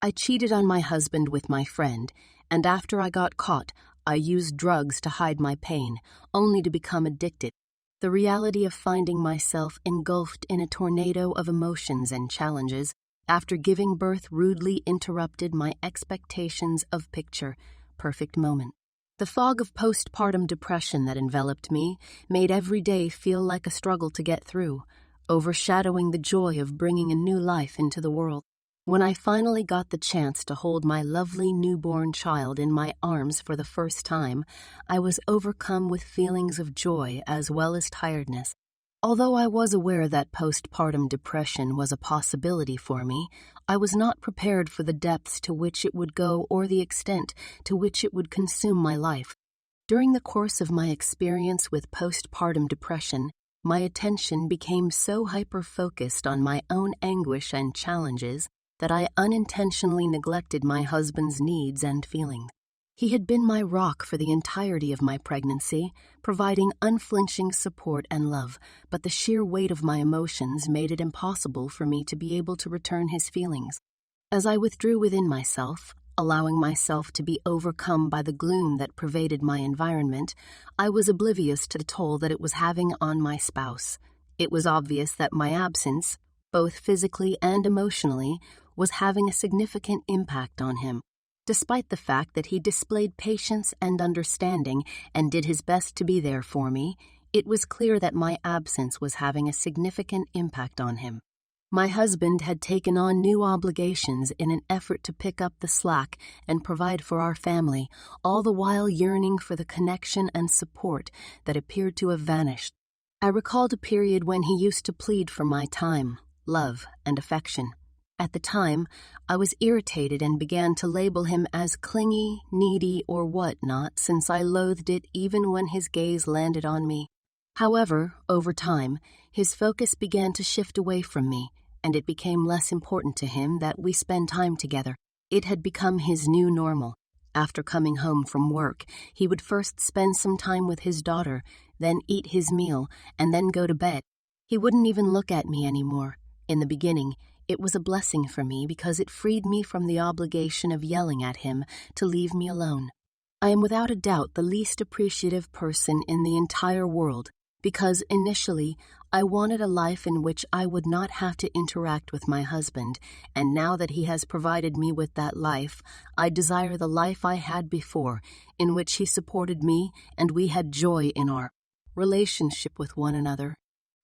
I cheated on my husband with my friend, and after I got caught, I used drugs to hide my pain, only to become addicted. The reality of finding myself engulfed in a tornado of emotions and challenges after giving birth rudely interrupted my expectations of perfect moment. The fog of postpartum depression that enveloped me made every day feel like a struggle to get through, overshadowing the joy of bringing a new life into the world. When I finally got the chance to hold my lovely newborn child in my arms for the first time, I was overcome with feelings of joy as well as tiredness. Although I was aware that postpartum depression was a possibility for me, I was not prepared for the depths to which it would go or the extent to which it would consume my life. During the course of my experience with postpartum depression, my attention became so hyper-focused on my own anguish and challenges that I unintentionally neglected my husband's needs and feelings. He had been my rock for the entirety of my pregnancy, providing unflinching support and love, but the sheer weight of my emotions made it impossible for me to be able to return his feelings. As I withdrew within myself, allowing myself to be overcome by the gloom that pervaded my environment, I was oblivious to the toll that it was having on my spouse. It was obvious that my absence, both physically and emotionally, was having a significant impact on him. Despite the fact that he displayed patience and understanding and did his best to be there for me, it was clear that my absence was having a significant impact on him. My husband had taken on new obligations in an effort to pick up the slack and provide for our family, all the while yearning for the connection and support that appeared to have vanished. I recalled a period when he used to plead for my time, love, and affection. At the time, I was irritated and began to label him as clingy, needy, or whatnot, since I loathed it even when his gaze landed on me. However, over time, his focus began to shift away from me, and it became less important to him that we spend time together. It had become his new normal. After coming home from work, he would first spend some time with his daughter, then eat his meal, and then go to bed. He wouldn't even look at me anymore. In the beginning, it was a blessing for me because it freed me from the obligation of yelling at him to leave me alone. I am without a doubt the least appreciative person in the entire world because initially I wanted a life in which I would not have to interact with my husband, and now that he has provided me with that life, I desire the life I had before, in which he supported me and we had joy in our relationship with one another.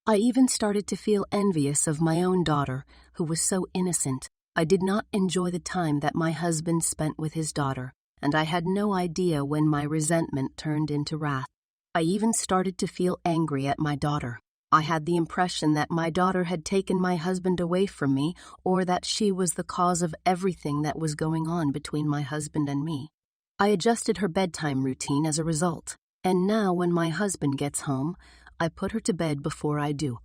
I even started to feel envious of my own daughter, who was so innocent. I did not enjoy the time that my husband spent with his daughter, and I had no idea when my resentment turned into wrath. I even started to feel angry at my daughter. I had the impression that my daughter had taken my husband away from me, or that she was the cause of everything that was going on between my husband and me. I adjusted her bedtime routine as a result, and now when my husband gets home, I put her to bed before I do.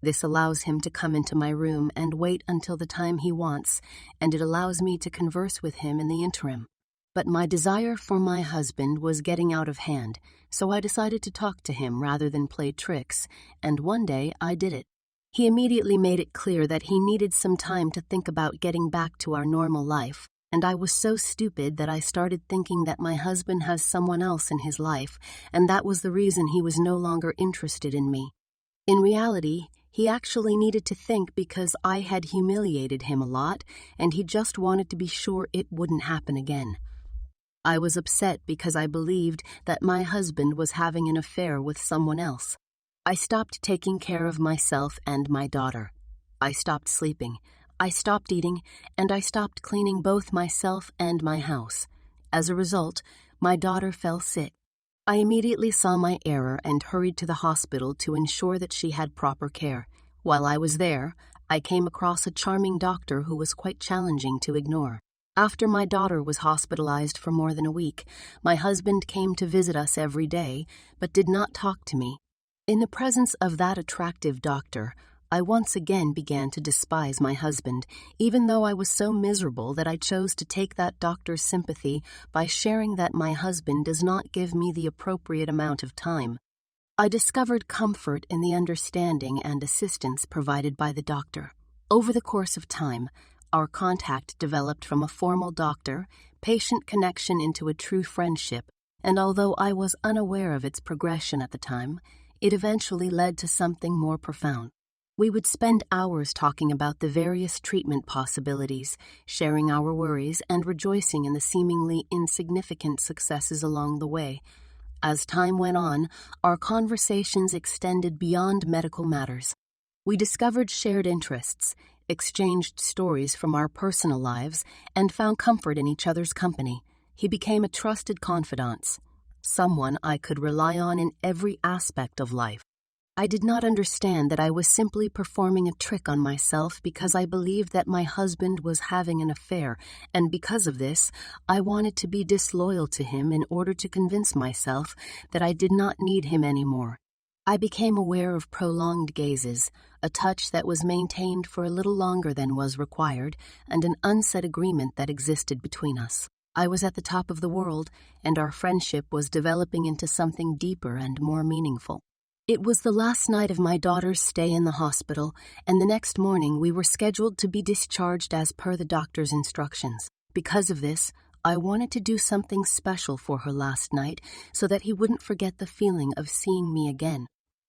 This allows him to come into my room and wait until the time he wants, and it allows me to converse with him in the interim. But my desire for my husband was getting out of hand, so I decided to talk to him rather than play tricks, and one day I did it. He immediately made it clear that he needed some time to think about getting back to our normal life, and I was so stupid that I started thinking that my husband has someone else in his life, and that was the reason he was no longer interested in me. In reality, he actually needed to think because I had humiliated him a lot, and he just wanted to be sure it wouldn't happen again. I was upset because I believed that my husband was having an affair with someone else. I stopped taking care of myself and my daughter. I stopped sleeping. I stopped eating, and I stopped cleaning both myself and my house. As a result, my daughter fell sick. I immediately saw my error and hurried to the hospital to ensure that she had proper care. While I was there, I came across a charming doctor who was quite challenging to ignore. After my daughter was hospitalized for more than a week, my husband came to visit us every day, but did not talk to me. In the presence of that attractive doctor, I once again began to despise my husband, even though I was so miserable that I chose to take that doctor's sympathy by sharing that my husband does not give me the appropriate amount of time. I discovered comfort in the understanding and assistance provided by the doctor. Over the course of time, Our contact developed from a formal doctor-patient connection into a true friendship, and although I was unaware of its progression at the time, it eventually led to something more profound. We would spend hours talking about the various treatment possibilities, sharing our worries and rejoicing in the seemingly insignificant successes along the way. As time went on, our conversations extended beyond medical matters. We discovered shared interests, exchanged stories from our personal lives, and found comfort in each other's company. He became a trusted confidant, someone I could rely on in every aspect of life. I did not understand that I was simply performing a trick on myself because I believed that my husband was having an affair, and because of this, I wanted to be disloyal to him in order to convince myself that I did not need him anymore. I became aware of prolonged gazes, a touch that was maintained for a little longer than was required, and an unsaid agreement that existed between us. I was at the top of the world, and our friendship was developing into something deeper and more meaningful. It was the last night of my daughter's stay in the hospital, and the next morning we were scheduled to be discharged as per the doctor's instructions. Because of this, I wanted to do something special for her last night so that he wouldn't forget the feeling of seeing me again.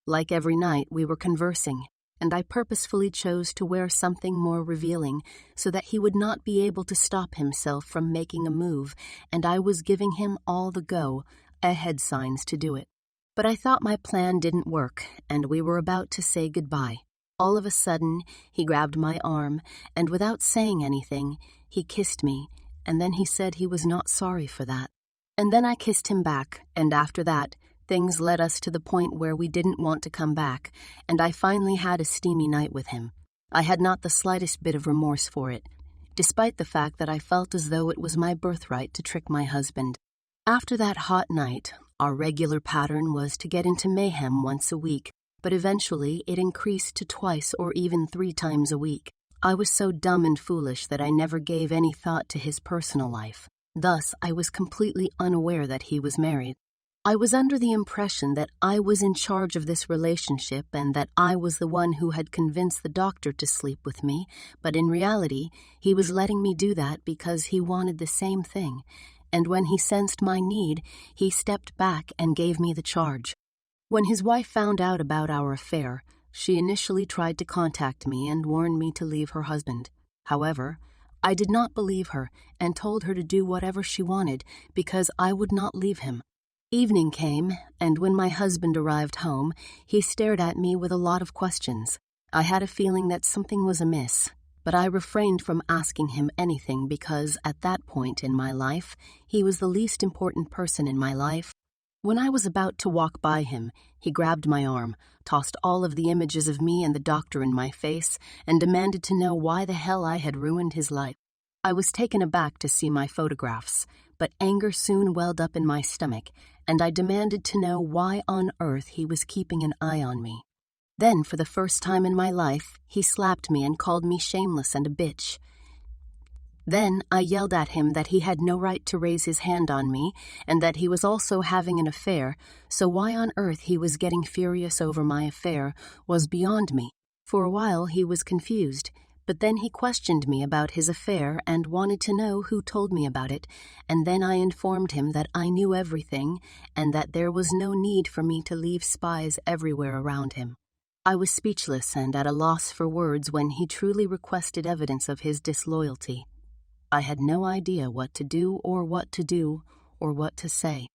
Like every night, we were conversing, and I purposefully chose to wear something more revealing so that he would not be able to stop himself from making a move, and I was giving him all the go, ahead signs to do it. But I thought my plan didn't work, and we were about to say goodbye. All of a sudden, he grabbed my arm, and without saying anything, he kissed me, and then he said he was not sorry for that. And then I kissed him back, and after that, things led us to the point where we didn't want to come back, and I finally had a steamy night with him. I had not the slightest bit of remorse for it, despite the fact that I felt as though it was my birthright to trick my husband. After that hot night, our regular pattern was to get into mayhem once a week, but eventually it increased to twice or even 3 times a week. I was so dumb and foolish that I never gave any thought to his personal life. Thus, I was completely unaware that he was married. I was under the impression that I was in charge of this relationship and that I was the one who had convinced the doctor to sleep with me, but in reality, he was letting me do that because he wanted the same thing. And when he sensed my need, he stepped back and gave me the charge. When his wife found out about our affair, she initially tried to contact me and warn me to leave her husband. However, I did not believe her and told her to do whatever she wanted because I would not leave him. Evening came, and when my husband arrived home, he stared at me with a lot of questions. I had a feeling that something was amiss, but I refrained from asking him anything because, at that point in my life, he was the least important person in my life. When I was about to walk by him, he grabbed my arm, tossed all of the images of me and the doctor in my face, and demanded to know why the hell I had ruined his life. I was taken aback to see my photographs, but anger soon welled up in my stomach, and I demanded to know why on earth he was keeping an eye on me. Then, for the first time in my life, he slapped me and called me shameless and a bitch. Then I yelled at him that he had no right to raise his hand on me and that he was also having an affair, so why on earth he was getting furious over my affair was beyond me. For a while he was confused, but then he questioned me about his affair and wanted to know who told me about it, and then I informed him that I knew everything and that there was no need for me to leave spies everywhere around him. I was speechless and at a loss for words when he truly requested evidence of his disloyalty. I had no idea what to do or what to say.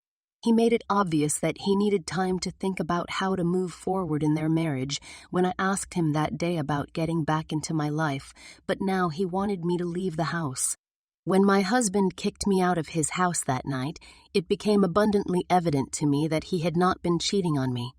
He made it obvious that he needed time to think about how to move forward in their marriage when I asked him that day about getting back into my life, but now he wanted me to leave the house. When my husband kicked me out of his house that night, it became abundantly evident to me that he had not been cheating on me.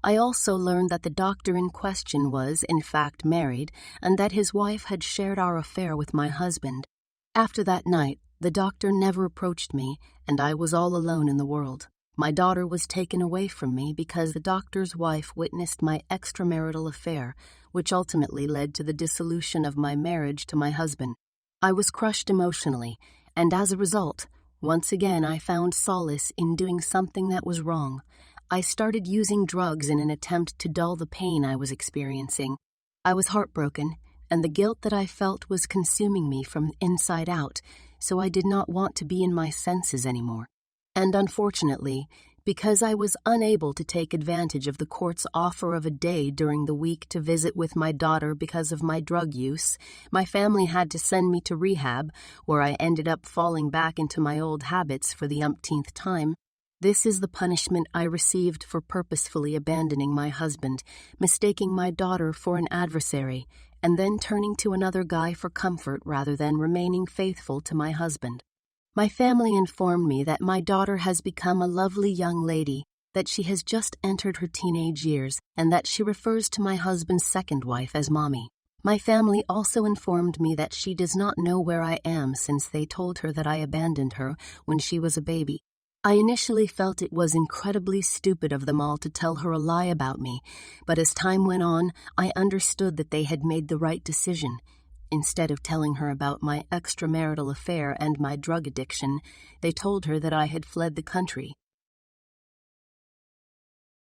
I also learned that the doctor in question was, in fact, married, and that his wife had shared our affair with my husband. After that night, the doctor never approached me, and I was all alone in the world. My daughter was taken away from me because the doctor's wife witnessed my extramarital affair, which ultimately led to the dissolution of my marriage to my husband. I was crushed emotionally, and as a result, once again I found solace in doing something that was wrong. I started using drugs in an attempt to dull the pain I was experiencing. I was heartbroken, and the guilt that I felt was consuming me from inside out, so I did not want to be in my senses anymore. And unfortunately, because I was unable to take advantage of the court's offer of a day during the week to visit with my daughter because of my drug use, my family had to send me to rehab, where I ended up falling back into my old habits for the umpteenth time. This is the punishment I received for purposefully abandoning my husband, mistaking my daughter for an adversary, and then turning to another guy for comfort rather than remaining faithful to my husband. My family informed me that my daughter has become a lovely young lady, that she has just entered her teenage years, and that she refers to my husband's second wife as Mommy. My family also informed me that she does not know where I am since they told her that I abandoned her when she was a baby. I initially felt it was incredibly stupid of them all to tell her a lie about me, but as time went on, I understood that they had made the right decision. Instead of telling her about my extramarital affair and my drug addiction, they told her that I had fled the country,